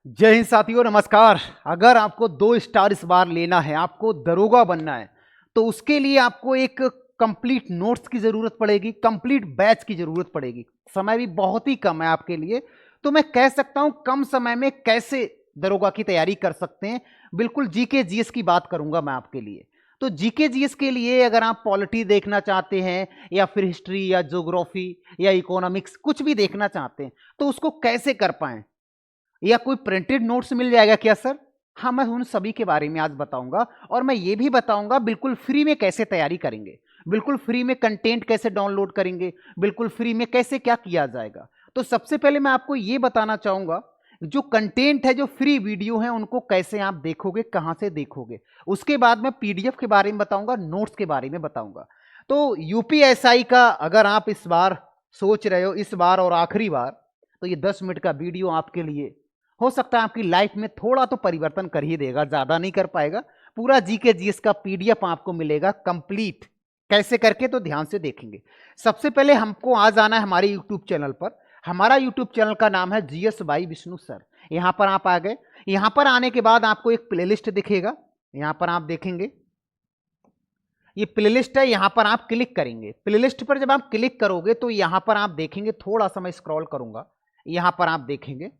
जय हिंद साथियों, नमस्कार। अगर आपको 2 स्टार इस बार लेना है, आपको दरोगा बनना है, तो उसके लिए आपको एक कंप्लीट नोट्स की ज़रूरत पड़ेगी, कंप्लीट बैच की ज़रूरत पड़ेगी। समय भी बहुत ही कम है आपके लिए, तो मैं कह सकता हूं कम समय में कैसे दरोगा की तैयारी कर सकते हैं। बिल्कुल जीके जीएस की बात करूंगा मैं आपके लिए। तो जीके जीएस के लिए अगर आप पॉलिटी देखना चाहते हैं या फिर हिस्ट्री या ज्योग्राफी या इकोनॉमिक्स कुछ भी देखना चाहते हैं, तो उसको कैसे कर पाएं, या कोई प्रिंटेड नोट्स मिल जाएगा क्या सर? हाँ, मैं उन सभी के बारे में आज बताऊंगा और मैं ये भी बताऊंगा बिल्कुल फ्री में कैसे तैयारी करेंगे, बिल्कुल फ्री में कंटेंट कैसे डाउनलोड करेंगे, बिल्कुल फ्री में कैसे क्या किया जाएगा। तो सबसे पहले मैं आपको ये बताना चाहूंगा, जो कंटेंट है, जो फ्री वीडियो है, उनको कैसे आप देखोगे, कहां से देखोगे। उसके बाद मैं पीडीएफ के बारे में बताऊंगा, नोट्स के बारे में बताऊंगा। तो यूपीएसआई का अगर आप इस बार सोच रहे हो, इस बार और आखिरी बार, तो ये 10 मिनट का वीडियो आपके लिए हो सकता है आपकी लाइफ में थोड़ा तो परिवर्तन कर ही देगा, ज्यादा नहीं कर पाएगा। पूरा जीके जीएस का पीडीएफ आपको मिलेगा कंप्लीट, कैसे करके, तो ध्यान से देखेंगे। सबसे पहले हमको आ जाना है हमारे यूट्यूब चैनल पर। हमारा यूट्यूब चैनल का नाम है जीएस बाई विष्णु सर। यहां पर आप आ गए। यहां पर आने के बाद आपको एक प्लेलिस्ट दिखेगा, यहां पर आप देखेंगे ये प्लेलिस्ट है। यहां पर आप क्लिक करेंगे। प्लेलिस्ट पर जब आप क्लिक करोगे तो यहां पर आप देखेंगे, थोड़ा सा मैं स्क्रॉल करूंगा, यहां पर आप देखेंगे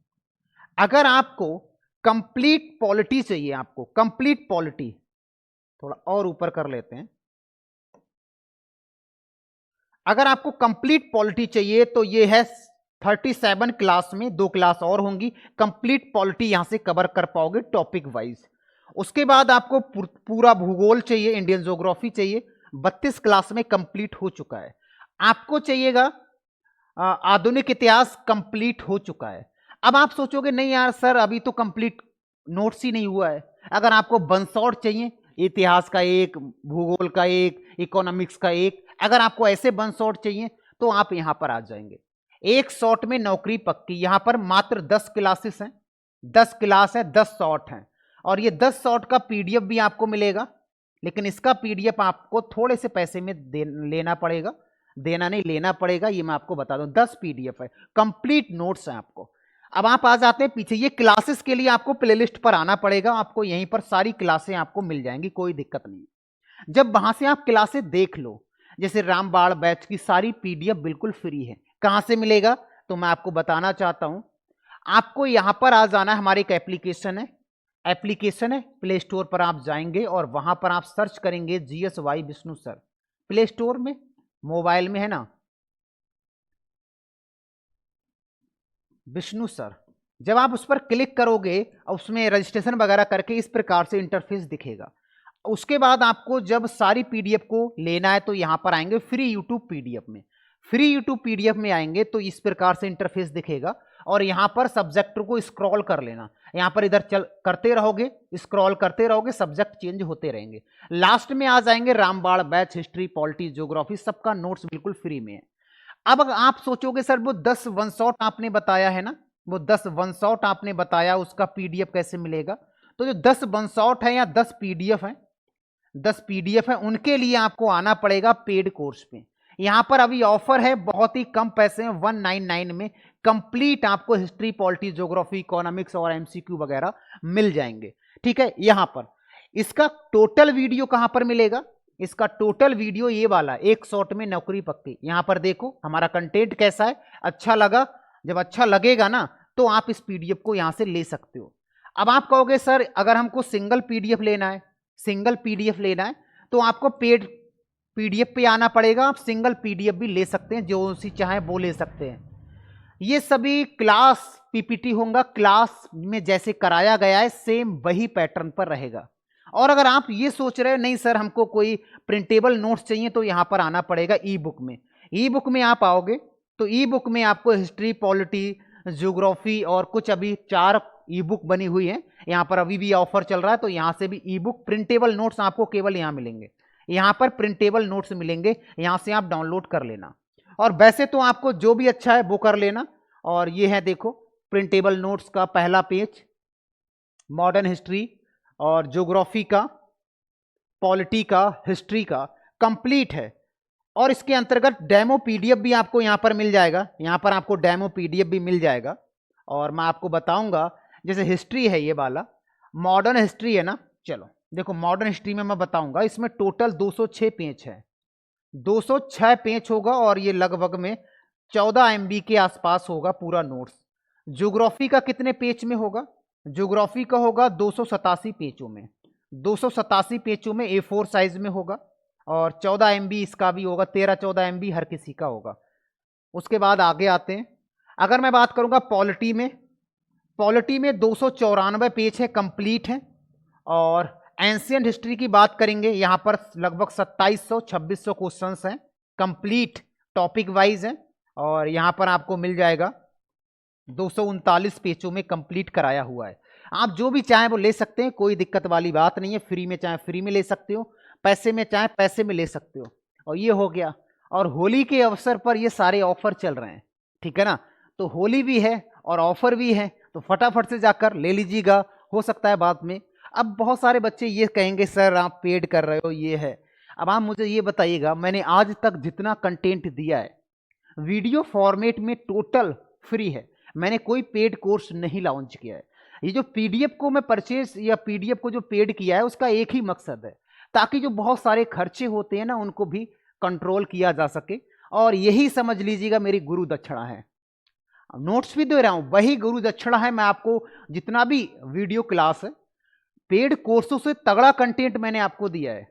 अगर आपको कंप्लीट पॉलिटी चाहिए, आपको कंप्लीट पॉलिटी, थोड़ा और ऊपर कर लेते हैं। अगर आपको कंप्लीट पॉलिटी चाहिए तो ये है 37 क्लास में 2 क्लास और होंगी, कंप्लीट पॉलिटी यहां से कवर कर पाओगे टॉपिक वाइज। उसके बाद आपको पूरा भूगोल चाहिए, इंडियन ज्योग्राफी चाहिए, 32 क्लास में कंप्लीट हो चुका है। आपको चाहिएगा आधुनिक इतिहास, कंप्लीट हो चुका है। अब आप सोचोगे नहीं यार सर, अभी तो कंप्लीट नोट्स ही नहीं हुआ है। अगर आपको वन शॉट चाहिए, इतिहास का एक, भूगोल का एक, इकोनॉमिक्स का एक, अगर आपको ऐसे वन शॉट चाहिए तो आप यहां पर आ जाएंगे। एक शॉट में नौकरी पक्की। यहां पर मात्र 10 क्लासेस हैं, 10 क्लास है, 10 शॉट हैं, और ये 10 शॉट का पीडीएफ भी आपको मिलेगा। लेकिन इसका पीडीएफ आपको थोड़े से पैसे में लेना पड़ेगा, देना नहीं, लेना पड़ेगा। ये मैं आपको बता दूं, 10 पीडीएफ है, कंप्लीट नोट्स है आपको। अब आप आ जाते हैं पीछे। ये क्लासेस के लिए आपको प्लेलिस्ट पर आना पड़ेगा, आपको यहीं पर सारी क्लासें आपको मिल जाएंगी, कोई दिक्कत नहीं। जब वहां से आप क्लासें देख लो, जैसे रामबाण बैच की सारी पीडीएफ बिल्कुल फ्री है। कहां से मिलेगा, तो मैं आपको बताना चाहता हूं। आपको यहां पर आ जाना है, हमारी एक एप्लीकेशन है, प्ले स्टोर पर आप जाएंगे और वहां पर आप सर्च करेंगे GS Y Vishnu sir. Play store में, मोबाइल में है ना, विष्णु सर। जब आप उस पर क्लिक करोगे, उसमें रजिस्ट्रेशन वगैरह करके इस प्रकार से इंटरफेस दिखेगा। उसके बाद आपको जब सारी पीडीएफ को लेना है तो यहां पर आएंगे फ्री यूट्यूब पीडीएफ में। फ्री यूट्यूब पीडीएफ में आएंगे तो इस प्रकार से इंटरफेस दिखेगा, और यहां पर सब्जेक्ट को स्क्रॉल कर लेना। यहां पर इधर चल करते रहोगे, स्क्रॉल करते रहोगे, सब्जेक्ट चेंज होते रहेंगे। लास्ट में आ जाएंगे रामबाण बैच, हिस्ट्री, पॉलिटी, ज्योग्राफी, सबका नोट्स बिल्कुल फ्री में है। अब अगर आप सोचोगे सर वो 10 वन शॉट आपने बताया है ना, वो 10 वन शॉट आपने बताया, उसका पीडीएफ कैसे मिलेगा? तो जो 10 वन शॉट है या 10 पीडीएफ है, 10 पीडीएफ है, उनके लिए आपको आना पड़ेगा पेड कोर्स पे। यहां पर अभी ऑफर है, बहुत ही कम पैसे में, 199 में कंप्लीट आपको हिस्ट्री, पॉलिटी, ज्योग्राफी, इकोनॉमिक्स और एमसीक्यू वगैरह मिल जाएंगे। ठीक है, यहां पर इसका टोटल वीडियो कहां पर मिलेगा? इसका टोटल वीडियो ये वाला, एक शॉट में नौकरी पक्की। यहां पर देखो हमारा कंटेंट कैसा है, अच्छा लगा? जब अच्छा लगेगा ना, तो आप इस पीडीएफ को यहां से ले सकते हो। अब आप कहोगे सर अगर हमको सिंगल पीडीएफ लेना है, सिंगल पीडीएफ लेना है, तो आपको पेड पीडीएफ पे आना पड़ेगा। आप सिंगल पीडीएफ भी ले सकते हैं, जो सी चाहे वो ले सकते हैं। ये सभी क्लास पीपीटी होगा, क्लास में जैसे कराया गया है सेम वही पैटर्न पर रहेगा। और अगर आप ये सोच रहे हो नहीं सर हमको कोई प्रिंटेबल नोट्स चाहिए, तो यहां पर आना पड़ेगा ई बुक में। ई बुक में आप आओगे तो ई बुक में आपको हिस्ट्री, पॉलिटी, ज्योग्राफी और कुछ अभी 4 ई बुक बनी हुई है। यहां पर अभी भी ऑफर चल रहा है, तो यहां से भी ई बुक, प्रिंटेबल नोट्स आपको केवल यहां मिलेंगे। यहां पर प्रिंटेबल नोट्स मिलेंगे, यहां से आप डाउनलोड कर लेना। और वैसे तो आपको जो भी अच्छा है वो कर लेना। और ये है देखो प्रिंटेबल नोट्स का पहला पेज, मॉडर्न हिस्ट्री और ज्योग्राफी का, पॉलिटी का, हिस्ट्री का कंप्लीट है। और इसके अंतर्गत डेमो पीडीएफ भी आपको यहां पर मिल जाएगा, यहां पर आपको डेमो पीडीएफ भी मिल जाएगा। और मैं आपको बताऊंगा जैसे हिस्ट्री है ये वाला, मॉडर्न हिस्ट्री है ना, चलो देखो मॉडर्न हिस्ट्री में मैं बताऊंगा, इसमें टोटल 206 पेज है, 206 पेज होगा और ये लगभग में 14 MB के आसपास होगा पूरा नोट्स। ज्योग्राफी का कितने पेज में होगा? ज्योग्राफी का होगा 287 पेजों में, 287 पेजों में A4 साइज में होगा, और 14 MB इसका भी होगा, 13-14 MB हर किसी का होगा। उसके बाद आगे आते हैं, अगर मैं बात करूंगा पॉलिटी में, पॉलिटी में 294 पेज है, कंप्लीट है। और एंशियंट हिस्ट्री की बात करेंगे, यहां पर लगभग 2700-2600 क्वेश्चंस हैं, कंप्लीट टॉपिक वाइज है, और यहां पर आपको मिल जाएगा 239 पेजों में कंप्लीट कराया हुआ है। आप जो भी चाहें वो ले सकते हैं, कोई दिक्कत वाली बात नहीं है, फ्री में चाहे फ्री में ले सकते हो, पैसे में चाहे पैसे में ले सकते हो। और ये हो गया, और होली के अवसर पर ये सारे ऑफर चल रहे हैं, ठीक है ना, तो होली भी है और ऑफर भी है, तो फटाफट से जाकर ले लीजिएगा, हो सकता है बाद में। अब बहुत सारे बच्चे ये कहेंगे सर आप पेड कर रहे हो, ये है। अब आप मुझे ये बताइएगा, मैंने आज तक जितना कंटेंट दिया है वीडियो फॉर्मेट में टोटल फ्री है, मैंने कोई पेड कोर्स नहीं लॉन्च किया है। ये जो पीडीएफ को मैं परचेज या पीडीएफ को जो पेड किया है उसका एक ही मकसद है, ताकि जो बहुत सारे खर्चे होते हैं ना उनको भी कंट्रोल किया जा सके, और यही समझ लीजिएगा मेरी गुरु दक्षिणा है। नोट्स भी दे रहा हूं, वही गुरु दक्षिणा है। मैं आपको जितना भी वीडियो क्लास है, पेड कोर्सों से तगड़ा कंटेंट मैंने आपको दिया है।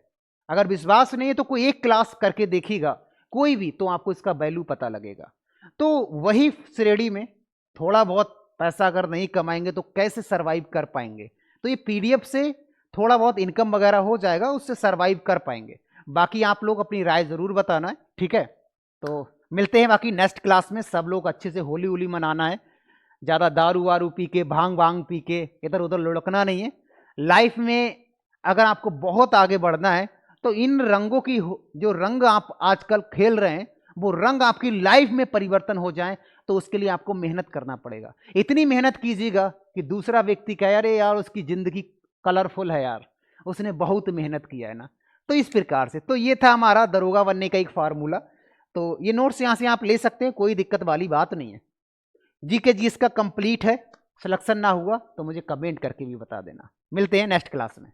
अगर विश्वास नहीं है तो कोई एक क्लास करके देखिएगा कोई भी, तो आपको इसका वैल्यू पता लगेगा। तो वही श्रेणी में थोड़ा बहुत पैसा अगर नहीं कमाएंगे तो कैसे सरवाइव कर पाएंगे, तो ये पीडीएफ से थोड़ा बहुत इनकम वगैरह हो जाएगा, उससे सरवाइव कर पाएंगे। बाकी आप लोग अपनी राय जरूर बताना है, ठीक है। तो मिलते हैं बाकी नेक्स्ट क्लास में। सब लोग अच्छे से होली होली मनाना है, ज़्यादा दारू वारू पी के भांग वांग पी के इधर उधर लुढ़कना नहीं है। लाइफ में अगर आपको बहुत आगे बढ़ना है तो इन रंगों की जो रंग आप आजकल खेल रहे हैं वो रंग आपकी लाइफ में परिवर्तन हो जाए, तो उसके लिए आपको मेहनत करना पड़ेगा। इतनी मेहनत कीजिएगा कि दूसरा व्यक्ति कहे अरे यार उसकी जिंदगी कलरफुल है यार, उसने बहुत मेहनत किया है ना। तो इस प्रकार से, तो ये था हमारा दरोगा बनने का एक फार्मूला। तो ये नोट्स यहाँ से आप ले सकते हैं, कोई दिक्कत वाली बात नहीं है। जीके जी इसका कंप्लीट है, सिलेक्शन ना हुआ तो मुझे कमेंट करके भी बता देना। मिलते हैं नेक्स्ट क्लास में।